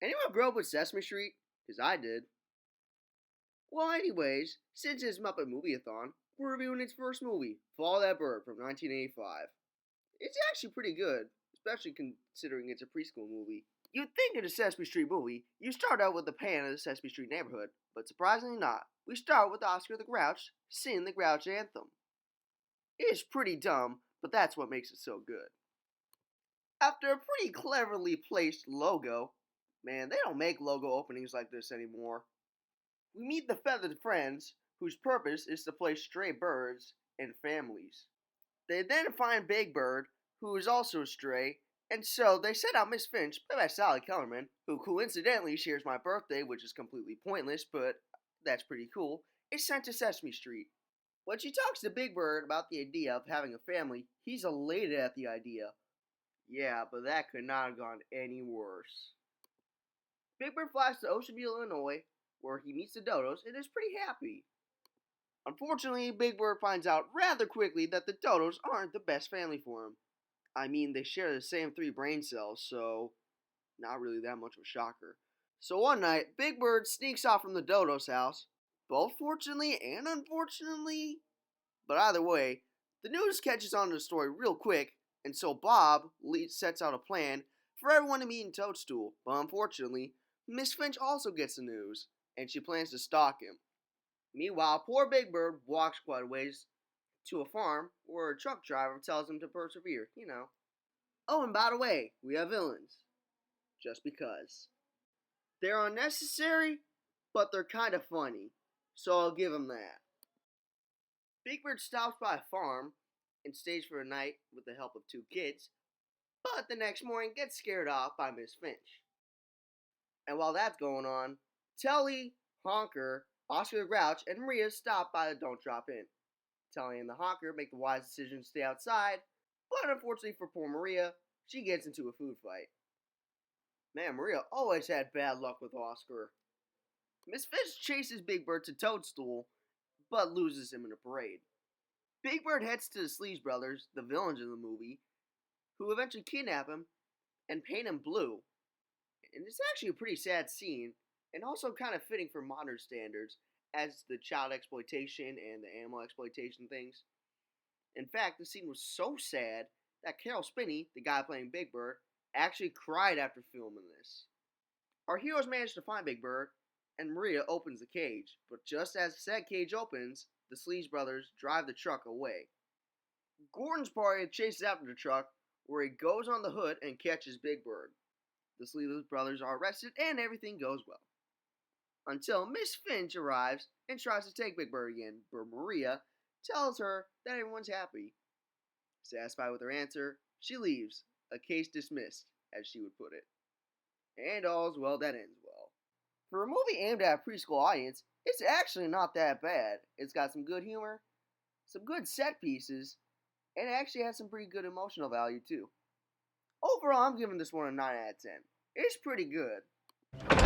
Anyone grow up with Sesame Street? Because I did. Well, anyways, since it's Muppet Movie-a-thon, we're reviewing its first movie, Follow That Bird from 1985. It's actually pretty good, especially considering it's a preschool movie. You'd think in a Sesame Street movie, you start out with the pan of the Sesame Street neighborhood, but surprisingly not. We start with Oscar the Grouch singing the Grouch Anthem. It is pretty dumb, but that's what makes it so good. After a pretty cleverly placed logo, man, they don't make logo openings like this anymore. We meet the Feathered Friends, whose purpose is to place stray birds and families. They then find Big Bird, who is also a stray, and so they set out Miss Finch, played by Sally Kellerman, who coincidentally shares my birthday, which is completely pointless, but that's pretty cool, is sent to Sesame Street. When she talks to Big Bird about the idea of having a family, he's elated at the idea. Yeah, but that could not have gone any worse. Big Bird flies to Ocean View, Illinois, where he meets the Dodos and is pretty happy. Unfortunately, Big Bird finds out rather quickly that the Dodos aren't the best family for him. I mean, they share the same 3 brain cells, so not really that much of a shocker. So one night, Big Bird sneaks off from the Dodos' house, both fortunately and unfortunately. But either way, the news catches on to the story real quick, and so Bob sets out a plan for everyone to meet in Toadstool. But unfortunately, Miss Finch also gets the news, and she plans to stalk him. Meanwhile, poor Big Bird walks quite a ways to a farm where a truck driver tells him to persevere, Oh, and by the way, we have villains. Just because. They're unnecessary, but they're kind of funny, so I'll give them that. Big Bird stops by a farm and stays for a night with the help of 2 kids, but the next morning gets scared off by Miss Finch. And while that's going on, Telly, Honker, Oscar the Grouch, and Maria stop by the Don't Drop In. Telly and the Honker make the wise decision to stay outside, but unfortunately for poor Maria, she gets into a food fight. Man, Maria always had bad luck with Oscar. Miss Finch chases Big Bird to Toadstool, but loses him in a parade. Big Bird heads to the Sleaze Brothers, the villains in the movie, who eventually kidnap him and paint him blue. And it's actually a pretty sad scene, and also kind of fitting for modern standards, as the child exploitation and the animal exploitation things. In fact, the scene was so sad that Carol Spinney, the guy playing Big Bird, actually cried after filming this. Our heroes manage to find Big Bird, and Maria opens the cage, but just as said cage opens, the Sleaze Brothers drive the truck away. Gordon's party chases after the truck, where he goes on the hood and catches Big Bird. The Sleaze Brothers are arrested, and everything goes well. Until Miss Finch arrives and tries to take Big Bird again, but Maria tells her that everyone's happy. Satisfied with her answer, she leaves, a case dismissed, as she would put it. And all's well that ends well. For a movie aimed at a preschool audience, it's actually not that bad. It's got some good humor, some good set pieces, and it actually has some pretty good emotional value too. Overall, I'm giving this one a 9 out of 10. It's pretty good.